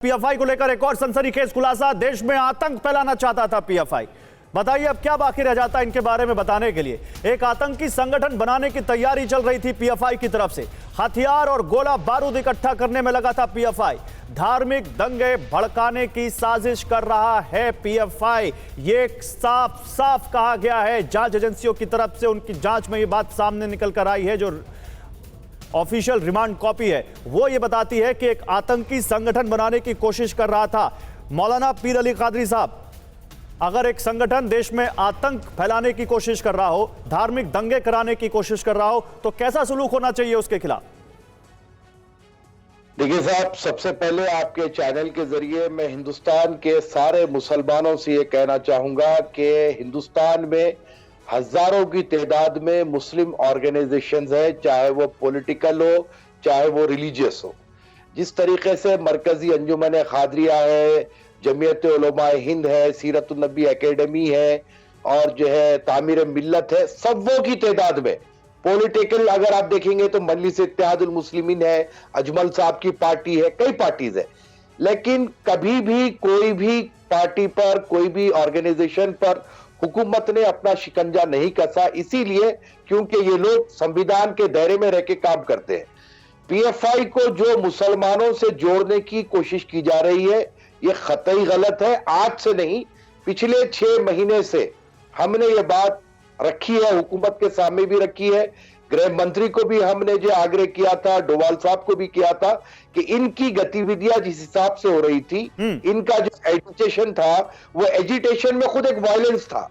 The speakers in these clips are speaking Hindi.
पीएफआई को लेकर एक और सनसनीखेज खुलासा। देश में आतंक फैलाना चाहता था पीएफआई। बताइए अब क्या बाकी रह जाता है इनके बारे में बताने के लिए। एक आतंकी संगठन बनाने की तैयारी चल रही थी पीएफआई की तरफ से। हथियार और गोला बारूद इकट्ठा करने में लगा था पीएफआई। धार्मिक दंगे भड़काने की साजिश कर रहा है पीएफआई, ये साफ साफ कहा गया है जांच एजेंसियों की तरफ से। उनकी जांच में ये बात सामने निकल कर आई है। जो ऑफिशियल रिमांड कॉपी है वो ये बताती है कि एक आतंकी संगठन बनाने की कोशिश कर रहा था। मौलाना पीर अली कादरी साहब, अगर एक संगठन देश में आतंक फैलाने की कोशिश कर रहा हो, धार्मिक दंगे कराने की कोशिश कर रहा हो, तो कैसा सलूक होना चाहिए उसके खिलाफ? देखिए साहब, सबसे पहले आपके चैनल के जरिए मैं हिंदुस्तान के सारे मुसलमानों से ये कहना चाहूंगा कि हिंदुस्तान में हजारों की तादाद में मुस्लिम ऑर्गेनाइजेशंस है, चाहे वो पॉलिटिकल हो चाहे वो रिलीजियस हो। जिस तरीके से मरकजी अंजुमन खादरिया है, जमीयत उलमा हिंद है, सीरतुन नबी एकेडमी है और जो है तामीर मिल्लत है, सब वो की तादाद में पॉलिटिकल अगर आप देखेंगे तो मजलिस इत्तेहादुल मुस्लिमीन है, अजमल साहब की पार्टी है, कई पार्टीज है। लेकिन कभी भी कोई भी पार्टी पर, कोई भी ऑर्गेनाइजेशन पर हुकूमत ने अपना शिकंजा नहीं कसा, इसीलिए क्योंकि ये लोग संविधान के दायरे में रह के काम करते हैं। पीएफआई को जो मुसलमानों से जोड़ने की कोशिश की जा रही है, ये कतई गलत है। आज से नहीं, पिछले 6 महीने से हमने ये बात रखी है, हुकूमत के सामने भी रखी है। गृह मंत्री को भी हमने जो आग्रह किया था, डोवाल साहब को भी किया था कि इनकी गतिविधियां जिस हिसाब से हो रही थी, इनका जो एजिटेशन था वो एजिटेशन में खुद एक वायलेंस था।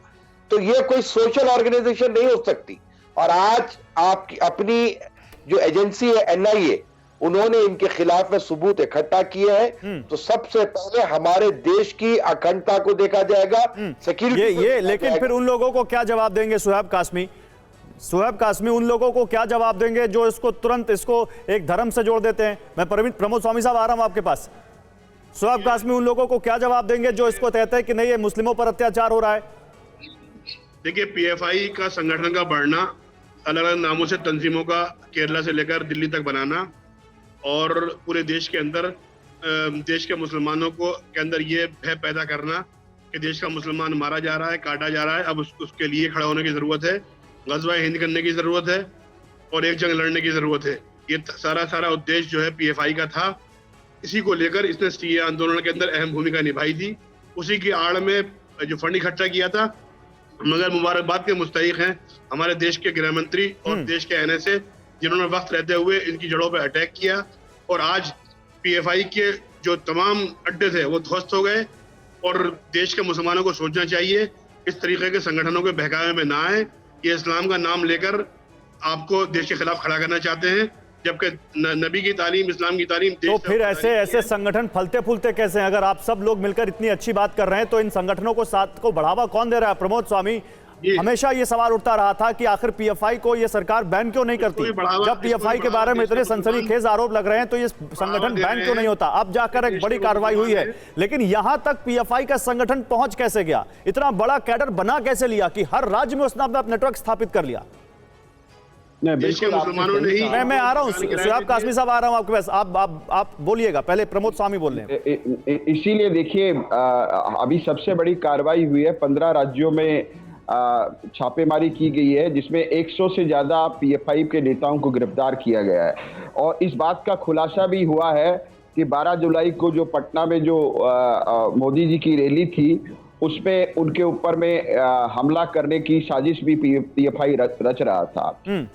तो ये कोई सोशल ऑर्गेनाइजेशन नहीं हो सकती। और आज आपकी अपनी जो एजेंसी है एनआईए, उन्होंने इनके खिलाफ में सबूत इकट्ठा किए हैं। तो सबसे पहले हमारे देश की अखंडता को देखा जाएगा, सिक्योरिटी ये लेकिन फिर उन लोगों को क्या जवाब देंगे सुहेब कासमी उन लोगों को क्या जवाब देंगे जो इसको तुरंत इसको एक धर्म से जोड़ देते हैं? मैं प्रमोद स्वामी साहब आ रहा हूं आपके पास। सुहेब कासमी उन लोगों को क्या जवाब देंगे जो इसको कहते हैं कि नहीं ये मुस्लिमों पर अत्याचार हो रहा है? देखिए, पीएफआई का संगठन का बढ़ना, अलग अलग नामों से तंजीमों का केरला से लेकर दिल्ली तक बनाना और पूरे देश के अंदर देश के मुसलमानों को के अंदर ये भय पैदा करना कि देश का मुसलमान मारा जा रहा है, काटा जा रहा है। अब उसके लिए खड़ा होने की जरूरत है, गज़वा हिंद करने की जरूरत है और एक जंग लड़ने की जरूरत है। ये सारा उद्देश्य जो है पीएफआई का था। इसी को लेकर इसने सीए आंदोलन के अंदर अहम भूमिका निभाई थी। उसी की आड़ में जो फंड इकट्ठा किया था। मगर मुबारकबाद के मुस्तहिक हैं हमारे देश के गृह मंत्री और देश के एनएसए, जिन्होंने वक्त रहते हुए इनकी जड़ों पर अटैक किया और आज पीएफआई के जो तमाम अड्डे थे वो ध्वस्त हो गए। और देश के मुसलमानों को सोचना चाहिए, इस तरीके के संगठनों के बहकावे में ना आए। ये इस्लाम का नाम लेकर आपको देश के खिलाफ खड़ा करना चाहते हैं, जबकि नबी की तालीम, इस्लाम की तालीम। तो फिर ऐसे संगठन फलते फूलते कैसे हैं? अगर आप सब लोग मिलकर इतनी अच्छी बात कर रहे हैं तो इन संगठनों को साथ को बढ़ावा कौन दे रहा है? प्रमोद स्वामी, हमेशा ये सवाल उठता रहा था कि आखिर पीएफआई को ये सरकार बैन क्यों नहीं करती? जब पीएफआई के बारे में इतने सनसनीखेज आरोप लग रहे हैं तो ये संगठन बैन क्यों नहीं होता? अब जाकर एक बड़ी कार्रवाई हुई है, लेकिन यहां तक पीएफआई का संगठन पहुंच कैसे गया? इतना बड़ा कैडर बना कैसे लिया कि हर राज्य में उसने अपना नेटवर्क स्थापित कर लिया? देश के मुसलमानों ने ही। मैं आ रहा हूँ, सुहेब कासमी साहब आ रहा हूँ आपके पास। आप बोलिएगा, पहले प्रमोद स्वामी बोल रहे हैं। इसीलिए देखिए, अभी सबसे बड़ी कार्रवाई हुई है। 15 राज्यों में छापेमारी की गई है, जिसमें 100 से ज्यादा पीएफआई के नेताओं को गिरफ्तार किया गया है। और इस बात का खुलासा भी हुआ है कि 12 जुलाई को जो पटना में जो मोदी जी की रैली थी, उसमें उनके ऊपर में हमला करने की साजिश भी पीएफआई रच रहा था।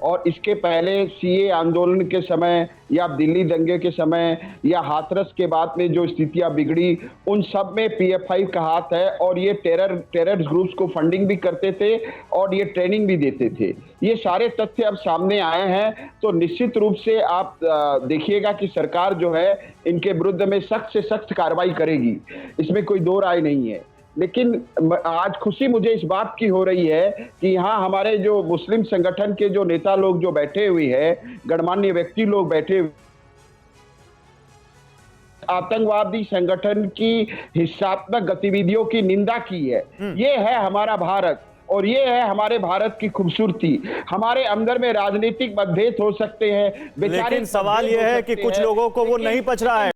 और इसके पहले सीए आंदोलन के समय या दिल्ली दंगे के समय या हाथरस के बाद में जो स्थितियां बिगड़ी, उन सब में पीएफआई का हाथ है। और ये टेरर ग्रुप्स को फंडिंग भी करते थे और ये ट्रेनिंग भी देते थे। ये सारे तथ्य अब सामने आए हैं, तो निश्चित रूप से आप देखिएगा कि सरकार जो है इनके विरुद्ध में सख्त से सख्त कार्रवाई करेगी, इसमें कोई दो राय नहीं है। लेकिन आज खुशी मुझे इस बात की हो रही है कि यहाँ हमारे जो मुस्लिम संगठन के जो नेता लोग जो बैठे हुए हैं, गणमान्य व्यक्ति लोग बैठे हुए, आतंकवादी संगठन की हिंसात्मक गतिविधियों की निंदा की है। ये है हमारा भारत और ये है हमारे भारत की खूबसूरती। हमारे अंदर में राजनीतिक मतभेद हो सकते हैं, लेकिन सवाल ये है कि कुछ लोगों को वो नहीं पच रहा है।